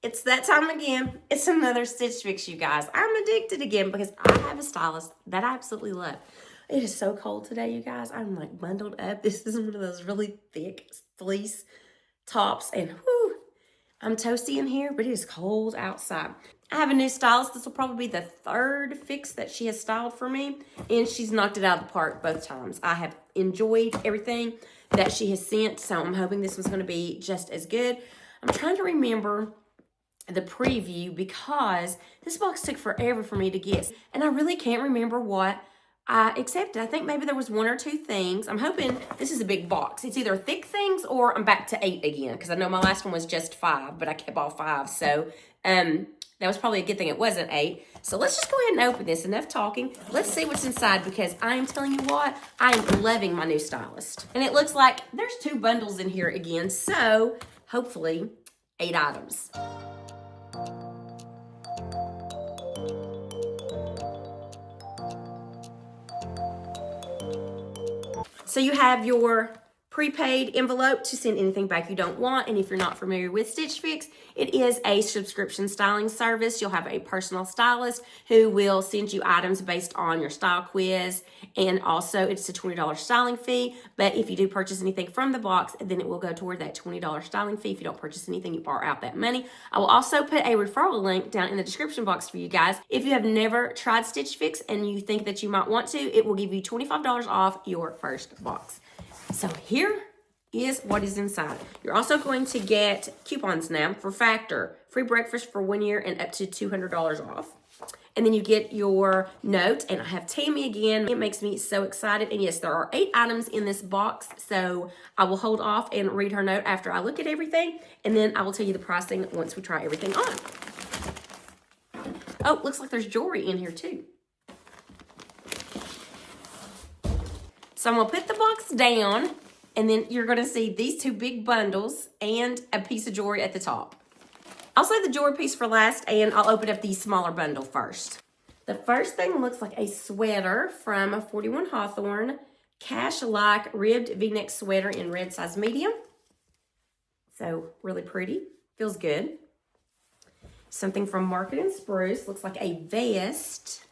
It's that time again. It's another Stitch Fix, you guys. I'm addicted again because I have a stylist that I absolutely love. It is so cold today, you guys. I'm like bundled up. This is one of those really thick fleece tops, and whew, I'm toasty in here, but it is cold outside. I have a new stylist. This will probably be the third fix that she has styled for me, and she's knocked it out of the park both times. I have enjoyed everything that she has sent, so I'm hoping this one's going to be just as good. I'm trying to remember the preview because this box took forever for me to get, and I really can't remember what I accepted. I think maybe there was one or two things. I'm hoping this is a big box. It's either thick things or I'm back to 8 again, because I know my last one was just 5, but I kept all 5. So that was probably a good thing it wasn't 8. So let's just go ahead and open this. Enough talking. Let's see what's inside, because I am telling you what, I am loving my new stylist. And it looks like there's 2 bundles in here again. So hopefully 8 items. So you have your prepaid envelope to send anything back you don't want. And if you're not familiar with Stitch Fix, it is a subscription styling service. You'll have a personal stylist who will send you items based on your style quiz. And also it's a $20 styling fee. But if you do purchase anything from the box, then it will go toward that $20 styling fee. If you don't purchase anything, you are out that money. I will also put a referral link down in the description box for you guys. If you have never tried Stitch Fix and you think that you might want to, it will give you $25 off your first box. So here is what is inside. You're also going to get coupons now for Factor, free breakfast for 1 year and up to $200 off. And then you get your note, and I have Tammy again. It makes me so excited. And yes, there are 8 items in this box, so I will hold off and read her note after I look at everything, and then I will tell you the pricing once we try everything on. Oh, looks like there's jewelry in here too. So I'm gonna put the box down, and then you're gonna see these 2 big bundles and a piece of jewelry at the top. I'll save the jewelry piece for last, and I'll open up the smaller bundle first. The first thing looks like a sweater from 41 Hawthorn, cash-like ribbed V-neck sweater in red size medium. So really pretty, feels good. Something from Market & Spruce, looks like a vest.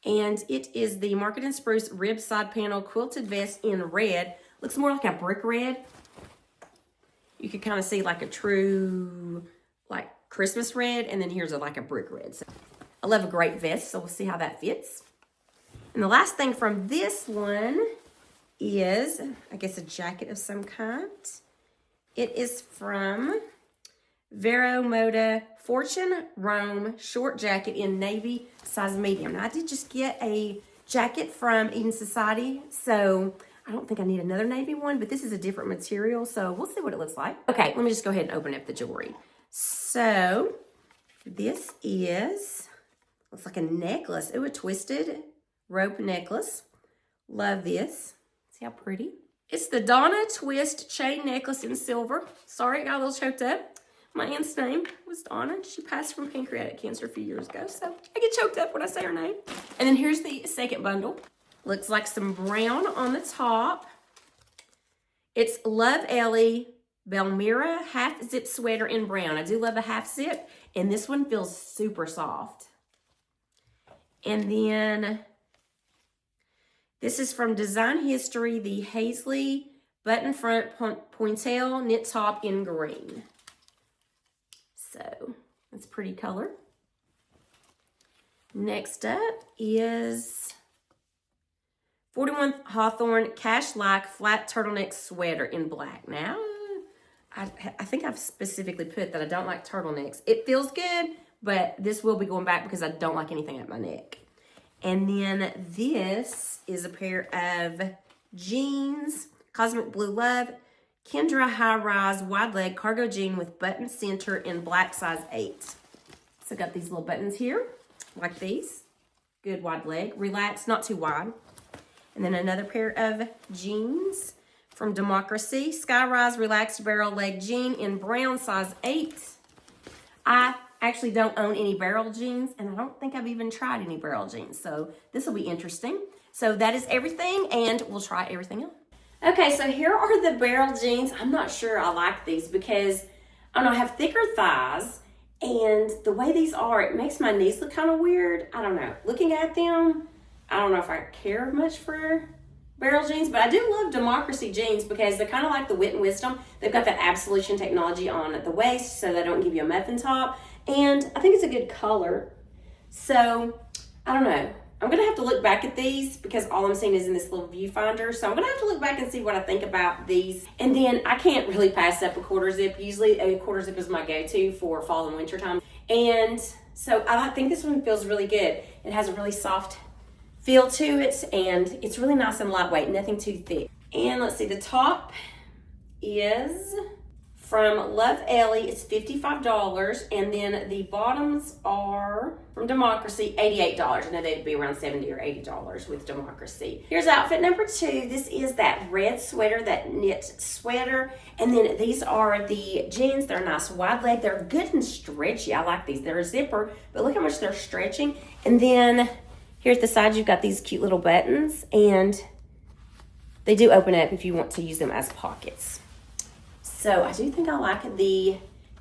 And it is the Market & Spruce rib side panel quilted vest in red. Looks more like a brick red. You could kind of see like a true like Christmas red, and then here's like a brick red. So I love a great vest, so we'll see how that fits. And the last thing from this one is, I guess, a jacket of some kind. It is from VERO MODA Fortune Rome short jacket in navy size medium. Now I did just get a jacket from Eden Society, so I don't think I need another navy one, but this is a different material, so we'll see what it looks like. Okay, let me just go ahead and open up the jewelry. So this looks like a necklace. Ooh, a twisted rope necklace. Love this. See how pretty? It's the Donna twist chain necklace in silver. Sorry, I got a little choked up. My aunt's name was Donna. She passed from pancreatic cancer a few years ago, so I get choked up when I say her name. And then here's the second bundle. Looks like some brown on the top. It's Love ELLIE Belmira half zip sweater in brown. I do love a half zip, and this one feels super soft. And then this is from Design History, the Halsley button front Pointelle knit top in green. So that's a pretty color. Next up is 41 Hawthorn cash-like flat turtleneck sweater in black. Now, I think I've specifically put that I don't like turtlenecks. It feels good, but this will be going back because I don't like anything at my neck. And then this is a pair of jeans, Cosmic Blue Love, Kendra high-rise wide leg cargo jean with button center in black size 8. So got these little buttons here, like these. Good wide leg, relaxed, not too wide. And then another pair of jeans from Democracy, Skyrise relaxed barrel leg jean in brown size 8. I actually don't own any barrel jeans, and I don't think I've even tried any barrel jeans, so this will be interesting. So that is everything, and we'll try everything on. Okay, so here are the barrel jeans. I'm not sure I like these because, I don't know, I have thicker thighs, And the way these are, it makes my knees look kind of weird. I don't know. Looking at them, I don't know if I care much for VERO jeans, but I do love Democracy jeans because they're kind of like the Wit and Wisdom. They've got that absolution technology on the waist so they don't give you a muffin top. And I think it's a good color. So, I don't know. I'm going to have to look back at these because all I'm seeing is in this little viewfinder. So I'm going to have to look back and see what I think about these. And then I can't really pass up a quarter zip. Usually a quarter zip is my go-to for fall and winter time. And so I think this one feels really good. It has a really soft feel to it and it's really nice and lightweight, nothing too thick. And let's see, the top is from Love Ellie, it's $55, and then the bottoms are from Democracy, $88. I know they'd be around $70 or $80 with Democracy. Here's outfit number 2. This is that red sweater, that knit sweater, and then these are the jeans. They're nice wide leg. They're good and stretchy. I like these. They're a zipper, but look how much they're stretching. And then here at the side, you've got these cute little buttons, and they do open up if you want to use them as pockets. So I do think I like the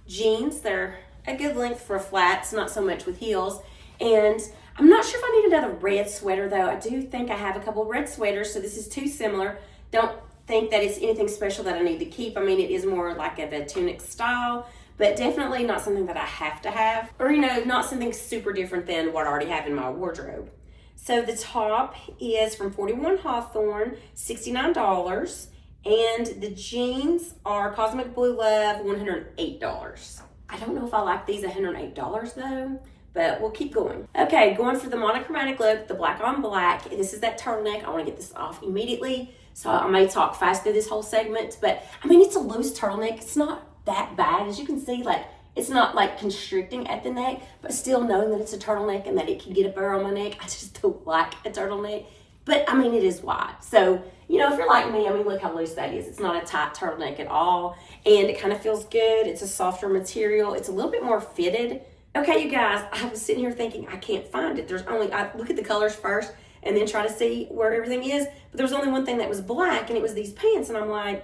jeans. They're a good length for flats, not so much with heels. And I'm not sure if I need another red sweater though. I do think I have a couple red sweaters, so this is too similar. Don't think that it's anything special that I need to keep. I mean, it is more like of a tunic style, but definitely not something that I have to have. Or, you know, not something super different than what I already have in my wardrobe. So the top is from 41 Hawthorn, $69. And the jeans are Cosmic Blue Love, $108. I don't know if I like these $108 though, but we'll keep going. Okay, going for the monochromatic look, the black on black. This is that turtleneck. I want to get this off immediately. So I may talk fast through this whole segment, but I mean, it's a loose turtleneck. It's not that bad. As you can see, like, it's not like constricting at the neck, but still knowing that it's a turtleneck and that it can get a burr on my neck, I just don't like a turtleneck. But I mean, it is wide. So, you know, if you're like me, I mean, look how loose that is. It's not a tight turtleneck at all. And it kind of feels good. It's a softer material. It's a little bit more fitted. Okay, you guys, I was sitting here thinking, I can't find it. There's only, I look at the colors first and then try to see where everything is. But there was only one thing that was black, and it was these pants. And I'm like,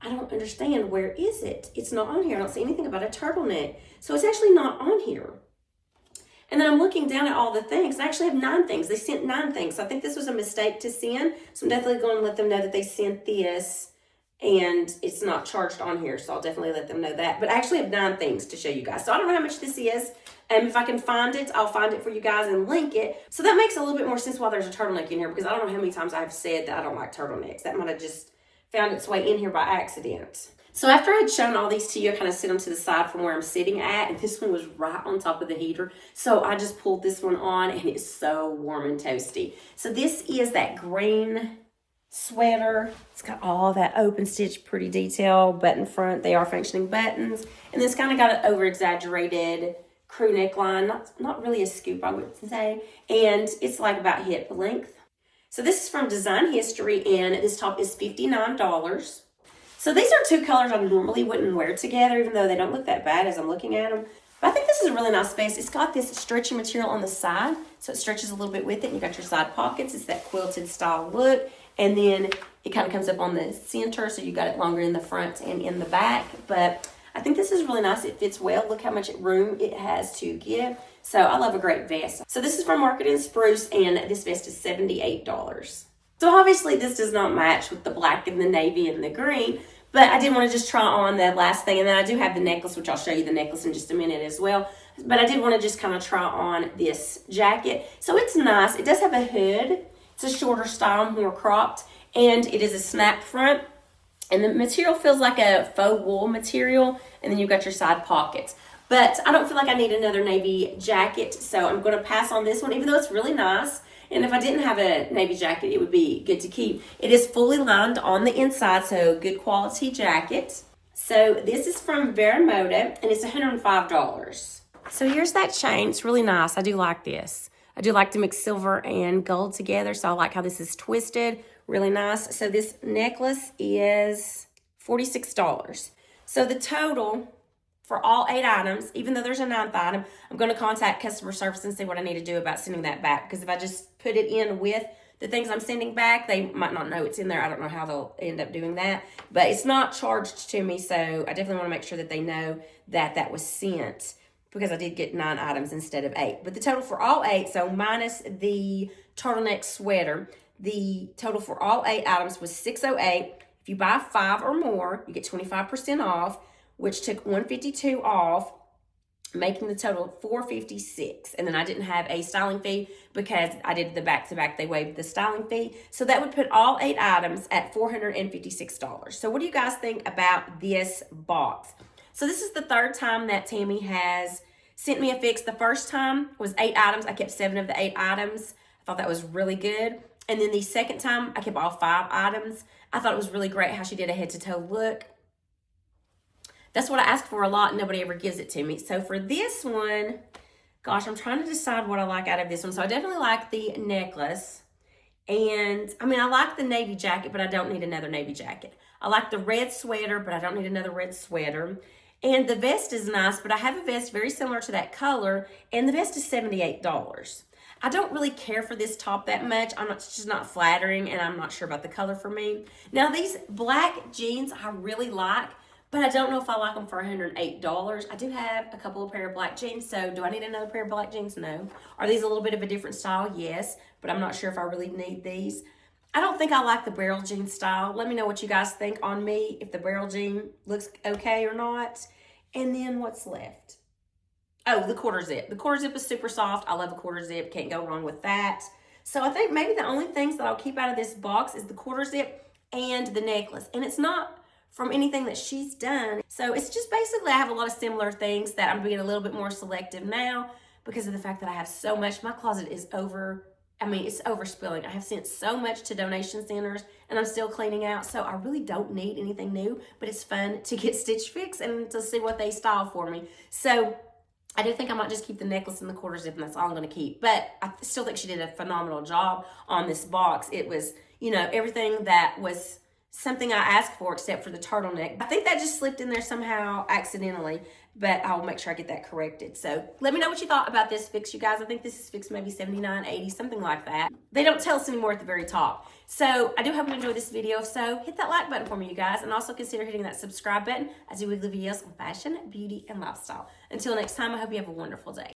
I don't understand. Where is it? It's not on here. I don't see anything about a turtleneck. So it's actually not on here. And then I'm looking down at all the things. I actually have 9 things. They sent 9 things. So I think this was a mistake to send. So I'm definitely going to let them know that they sent this and it's not charged on here. So I'll definitely let them know that. But I actually have 9 things to show you guys. So I don't know how much this is. If I can find it, I'll find it for you guys and link it. So that makes a little bit more sense why there's a turtleneck in here, because I don't know how many times I've said that I don't like turtlenecks. That might have just found its way in here by accident. So after I had shown all these to you, I kind of sit them to the side from where I'm sitting at, and this one was right on top of the heater. So I just pulled this one on, and it's so warm and toasty. So this is that green sweater. It's got all that open stitch, pretty detail, button front. They are functioning buttons. And this kind of got an over-exaggerated crew neckline. Not really a scoop, I would say. And it's like about hip length. So this is from Design History, and this top is $59. So these are 2 colors I normally wouldn't wear together, even though they don't look that bad as I'm looking at them. But I think this is a really nice space. It's got this stretchy material on the side, so it stretches a little bit with it. And you got your side pockets. It's that quilted style look. And then it kind of comes up on the center, so you got it longer in the front and in the back. But I think this is really nice. It fits well. Look how much room it has to give. So I love a great vest. So this is from Market and Spruce, and this vest is $78. So obviously this does not match with the black and the navy and the green, but I did want to just try on the last thing. And then I do have the necklace, which I'll show you the necklace in just a minute as well. But I did want to just kind of try on this jacket. So it's nice. It does have a hood. It's a shorter style, more cropped, and it is a snap front. And the material feels like a faux wool material, and then you've got your side pockets. But I don't feel like I need another navy jacket, so I'm going to pass on this one, even though it's really nice. And if I didn't have a navy jacket, it would be good to keep. It is fully lined on the inside, so good quality jacket. So this is from VERO MODA, and it's $105. So here's that chain. It's really nice. I do like this. I do like to mix silver and gold together, so I like how this is twisted. Really nice. So this necklace is $46. So the total for all 8 items, even though there's a 9th item, I'm going to contact customer service and see what I need to do about sending that back. Because if I just put it in with the things I'm sending back, they might not know it's in there. I don't know how they'll end up doing that. But it's not charged to me, so I definitely want to make sure that they know that that was sent. because I did get 9 items instead of 8. But the total for all 8, so minus the turtleneck sweater, the total for all 8 items was $608. If you buy 5 or more, you get 25% off, which took $152 off, making the total $456. And then I didn't have a styling fee because I did the back-to-back. They waived the styling fee. So that would put all 8 items at $456. So what do you guys think about this box? So this is the 3rd time that Tammy has sent me a fix. The first time was 8 items. I kept 7 of the 8 items. I thought that was really good. And then the second time, I kept all 5 items. I thought it was really great how she did a head-to-toe look. That's what I ask for a lot. Nobody ever gives it to me. So for this one, gosh, I'm trying to decide what I like out of this one. So I definitely like the necklace. And, I mean, I like the navy jacket, but I don't need another navy jacket. I like the red sweater, but I don't need another red sweater. And the vest is nice, but I have a vest very similar to that color, and the vest is $78. I don't really care for this top that much. It's just not flattering, and I'm not sure about the color for me. Now, these black jeans I really like, but I don't know if I like them for $108. I do have a couple of pair of black jeans, so do I need another pair of black jeans? No. Are these a little bit of a different style? Yes, but I'm not sure if I really need these. I don't think I like the barrel jean style. Let me know what you guys think on me, if the barrel jean looks okay or not. And then what's left? Oh, the quarter zip. The quarter zip is super soft. I love a quarter zip. Can't go wrong with that. So I think maybe the only things that I'll keep out of this box is the quarter zip and the necklace. And it's not from anything that she's done. So it's just basically I have a lot of similar things that I'm being a little bit more selective now because of the fact that I have so much. My closet is it's overspilling. I have sent so much to donation centers and I'm still cleaning out. So I really don't need anything new, but it's fun to get Stitch Fix and to see what they style for me. So I do think I might just keep the necklace and the quarter zip, and that's all I'm going to keep. But I still think she did a phenomenal job on this box. It was, everything that was something I asked for except for the turtleneck. I think that just slipped in there somehow accidentally, but I'll make sure I get that corrected. So let me know what you thought about this fix, you guys. I think this is fix maybe 79, 80, something like that. They don't tell us anymore at the very top. So I do hope you enjoyed this video. If so, hit that like button for me, you guys, and also consider hitting that subscribe button as I do weekly videos on fashion, beauty, and lifestyle. Until next time, I hope you have a wonderful day.